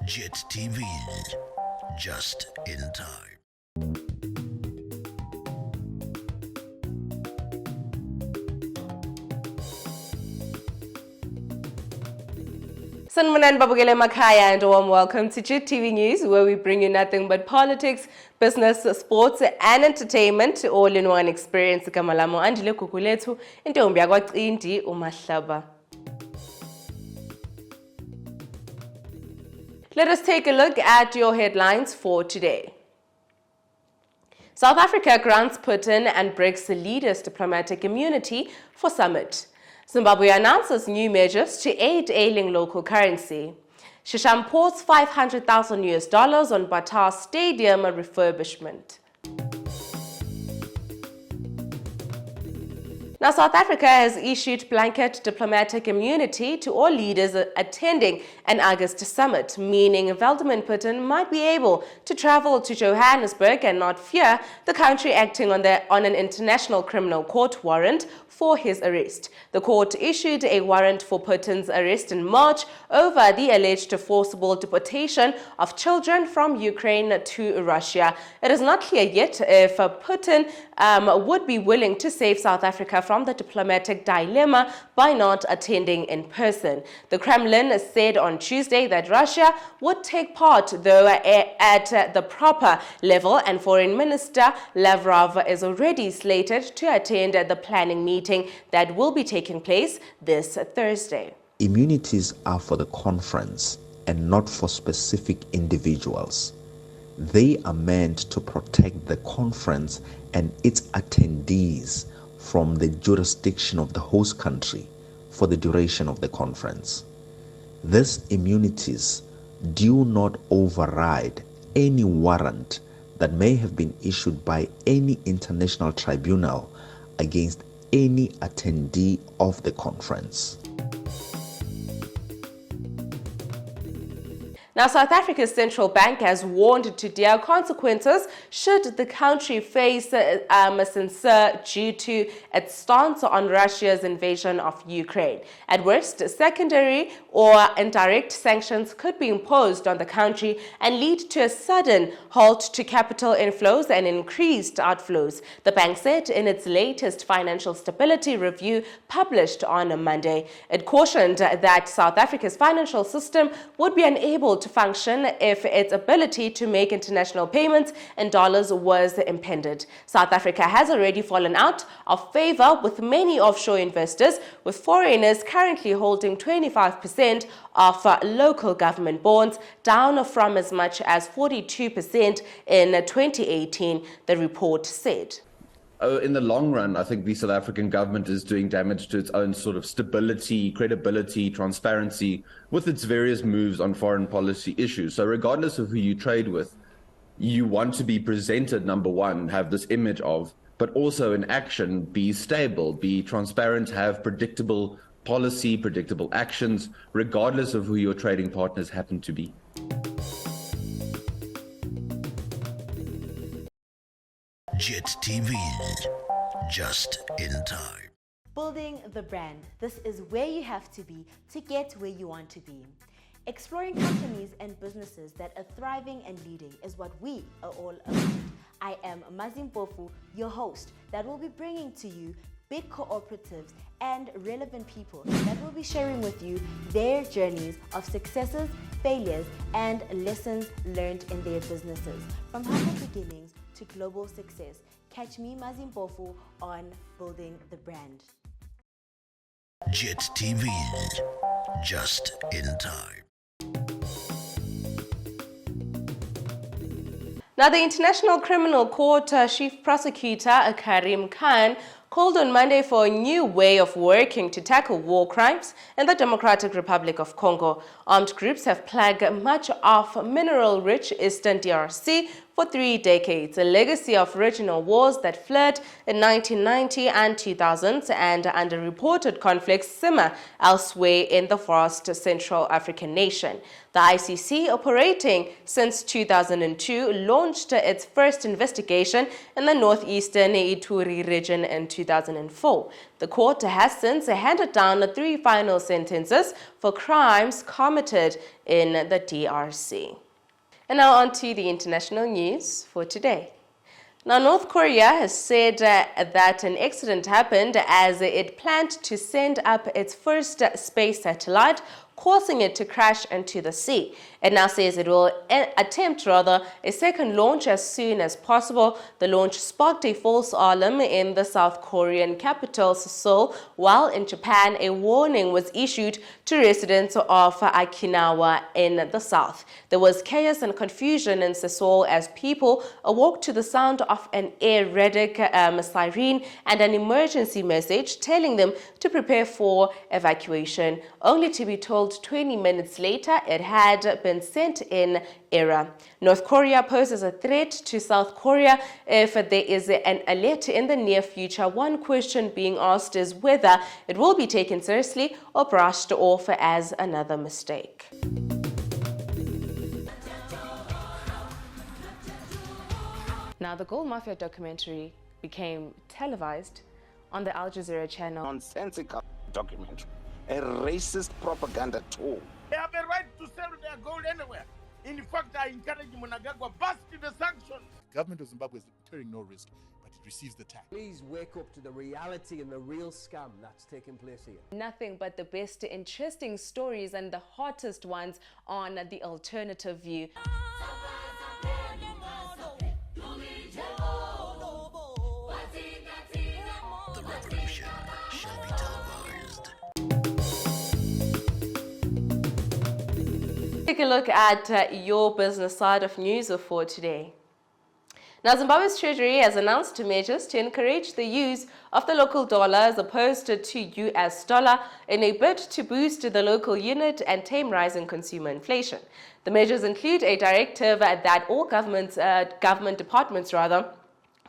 JIT-TV, just in time. Sanmanan Babagele Makaya and a warm welcome to JIT-TV News, where we bring you nothing but politics, business, sports and entertainment all in one experience. Kamalamo andile kukulethu intombi yakwacindi umahlaba. Let us take a look at your headlines for today. South Africa grants Putin and BRICS leaders diplomatic immunity for summit. Zimbabwe announces new measures to aid ailing local currency. Shisham pours $500,000 on Batar Stadium refurbishment. Now, South Africa has issued blanket diplomatic immunity to all leaders attending an August summit, meaning Vladimir Putin might be able to travel to Johannesburg and not fear the country acting on an international criminal court warrant for his arrest. The court issued a warrant for Putin's arrest in March over the alleged forcible deportation of children from Ukraine to Russia. It is not clear yet if Putin would be willing to save South Africa from the diplomatic dilemma by not attending in person. The Kremlin said on Tuesday that Russia would take part, though at the proper level, and Foreign Minister Lavrov is already slated to attend the planning meeting that will be taking place this Thursday. Immunities are for the conference and not for specific individuals. They are meant to protect the conference and its attendees from the jurisdiction of the host country for the duration of the conference. These immunities do not override any warrant that may have been issued by any international tribunal against any attendee of the conference. Now, South Africa's central bank has warned to dire consequences should the country face censure due to its stance on Russia's invasion of Ukraine. At worst, secondary or indirect sanctions could be imposed on the country and lead to a sudden halt to capital inflows and increased outflows, the bank said in its latest financial stability review published on Monday. It cautioned that South Africa's financial system would be unable to function if its ability to make international payments in dollars was impeded. South Africa has already fallen out of favor with many offshore investors, with foreigners currently holding 25% of local government bonds, down from as much as 42% in 2018, the report said. In the long run, I think the South African government is doing damage to its own sort of stability, credibility, transparency with its various moves on foreign policy issues. So regardless of who you trade with, you want to be presented, number one, have this image of, but also in action, be stable, be transparent, have predictable policy, predictable actions, regardless of who your trading partners happen to be. JIT-TV, just in time. Building the brand. This is where you have to be to get where you want to be. Exploring companies and businesses that are thriving and leading is what we are all about. I am Mazimpofu, your host, that will be bringing to you big cooperatives and relevant people that will be sharing with you their journeys of successes, failures, and lessons learned in their businesses, from humble beginnings to global success. Catch me, Mazimpofu, on Building the Brand. JIT-TV, just in time. Now, the International Criminal Court Chief Prosecutor Karim Khan called on Monday for a new way of working to tackle war crimes in the Democratic Republic of Congo. Armed groups have plagued much of mineral-rich eastern DRC for 3 decades, a legacy of regional wars that flared in 1990 and 2000 and underreported conflicts simmer elsewhere in the vast Central African nation. The ICC, operating since 2002, launched its first investigation in the northeastern Ituri region in 2004. The court has since handed down 3 final sentences for crimes committed in the DRC. And now on to the international news for today. Now, North Korea has said that an accident happened as it planned to send up its first space satellite, causing it to crash into the sea. It now says it will attempt a second launch as soon as possible. The launch sparked a false alarm in the South Korean capital, Seoul, while in Japan a warning was issued to residents of Okinawa in the south. There was chaos and confusion in Seoul as people awoke to the sound of an air raid siren and an emergency message telling them to prepare for evacuation, only to be told 20 minutes later it had been sent in error. North Korea poses a threat to South Korea if there is an alert in the near future. One question being asked is whether it will be taken seriously or brushed off as another mistake. Now, the Gold Mafia documentary became televised on the Al Jazeera channel. Nonsensical documentary, a racist propaganda tool. They have a right to sell their gold anywhere. In fact, I encourage Mnangagwa bust the sanctions. Government of Zimbabwe is incurring no risk, but it receives the tax. Please wake up to the reality and the real scam that's taking place here. Nothing but the best interesting stories and the hottest ones on the alternative view. The revolution shall be televised. Take a look at your business side of news for today. Now, Zimbabwe's Treasury has announced measures to encourage the use of the local dollar as opposed to US dollar in a bid to boost the local unit and tame rising consumer inflation. The measures include a directive that all government departments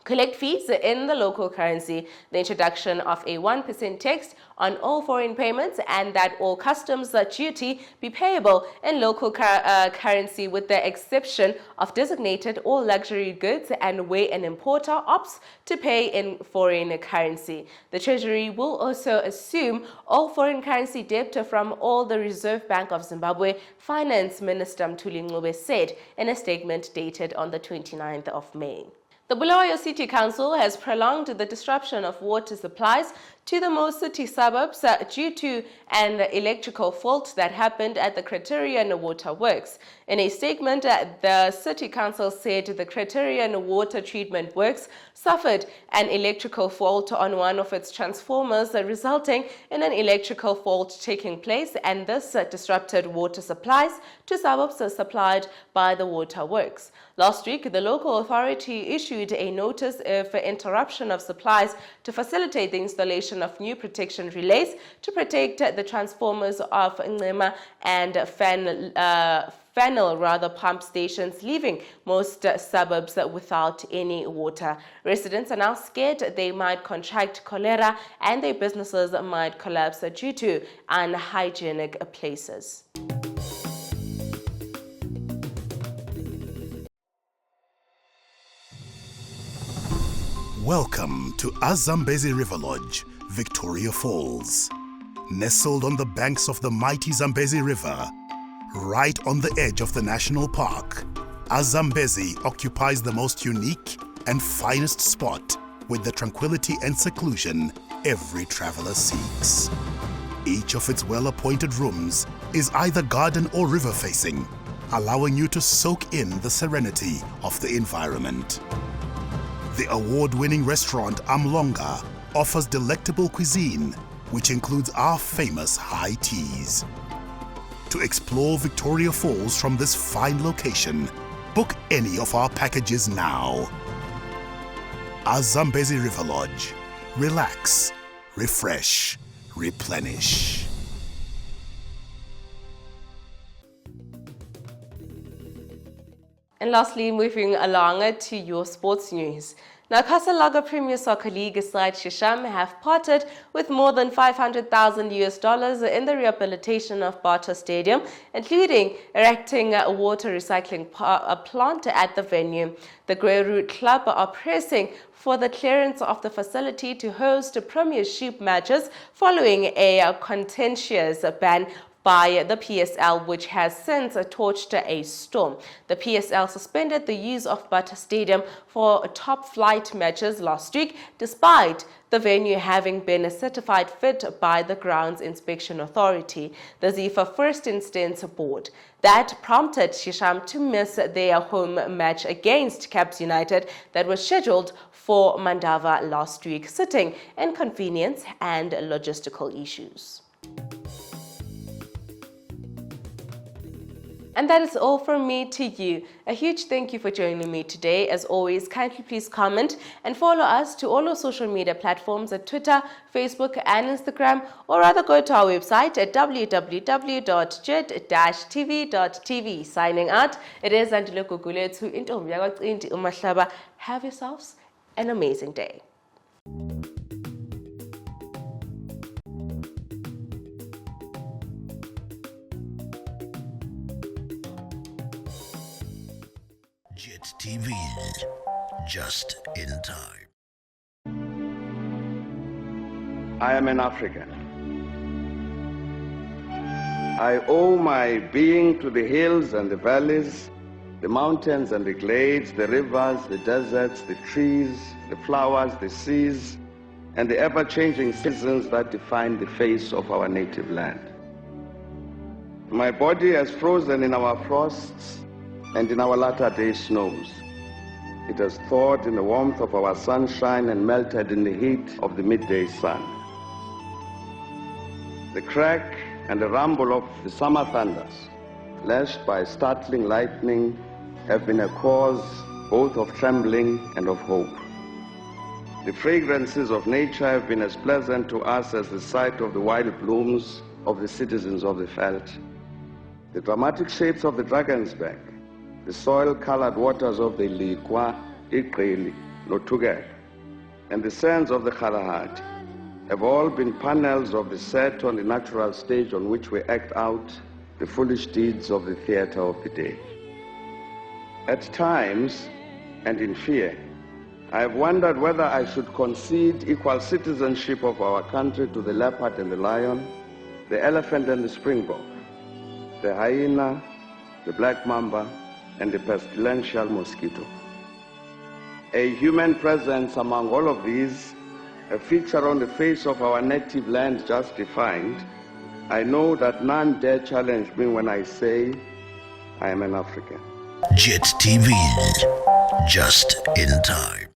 collect fees in the local currency, the introduction of a 1% tax on all foreign payments, and that all customs duty be payable in local currency with the exception of designated or luxury goods and where an importer opts to pay in foreign currency. The Treasury will also assume all foreign currency debt from all the Reserve Bank of Zimbabwe, Finance Minister Mthuli Ncube said in a statement dated on the 29th of May. The Bulawayo City Council has prolonged the disruption of water supplies to the most city suburbs due to an electrical fault that happened at the Criterion Water Works. In a statement, the City Council said the Criterion Water Treatment Works suffered an electrical fault on one of its transformers, resulting in an electrical fault taking place, and this disrupted water supplies to suburbs supplied by the water works. Last week, the local authority issued a notice of interruption of supplies to facilitate the installation of new protection relays to protect the transformers of Ncema and Fennel pump stations, leaving most suburbs without any water. Residents are now scared they might contract cholera and their businesses might collapse due to unhygienic places. Welcome to Azambezi River Lodge, Victoria Falls. Nestled on the banks of the mighty Zambezi River, right on the edge of the national park, Azambezi occupies the most unique and finest spot with the tranquility and seclusion every traveler seeks. Each of its well-appointed rooms is either garden or river facing, allowing you to soak in the serenity of the environment. The award-winning restaurant Amlonga offers delectable cuisine, which includes our famous high teas. To explore Victoria Falls from this fine location, book any of our packages now. Azambezi River Lodge. Relax, refresh, replenish. And lastly, moving along to your sports news. Now, Casalaga Premier Soccer League side Shisham have parted with more than $500,000 in the rehabilitation of Bata Stadium, including erecting a water recycling plant at the venue. The Grey Root Club are pressing for the clearance of the facility to host premiership matches following a contentious ban by the PSL, which has since torched a storm. The PSL suspended the use of Bata Stadium for top-flight matches last week, despite the venue having been certified fit by the Grounds Inspection Authority, the ZIFA First Instance Board. That prompted Shisham to miss their home match against Caps United that was scheduled for Mandava last week, citing inconvenience and logistical issues. And that is all from me to you. A huge thank you for joining me today. As always, kindly please comment and follow us to all our social media platforms at Twitter, Facebook and Instagram, or rather go to our website at www.JIT-TVzw. Signing out, it is Andile Gugulethu Intombi yakwaCinti uMahlaba. Have yourselves an amazing day. JIT-TVzw, just in time. I am an African. I owe my being to the hills and the valleys, the mountains and the glades, the rivers, the deserts, the trees, the flowers, the seas, and the ever-changing seasons that define the face of our native land. My body has frozen in our frosts and in our latter-day snows. It has thawed in the warmth of our sunshine and melted in the heat of the midday sun. The crack and the rumble of the summer thunders, lashed by startling lightning, have been a cause both of trembling and of hope. The fragrances of nature have been as pleasant to us as the sight of the wild blooms of the citizens of the veldt. The dramatic shapes of the Dragon's Back, the soil-colored waters of the Likwa, Iqeli, Notugek, and the sands of the Kalahari have all been panels of the set on the natural stage on which we act out the foolish deeds of the theater of the day. At times, and in fear, I have wondered whether I should concede equal citizenship of our country to the leopard and the lion, the elephant and the springbok, the hyena, the black mamba, and the pestilential mosquito. A human presence among all of these, a feature on the face of our native land just defined, I know that none dare challenge me when I say I am an African. JIT-TVzw, just in time.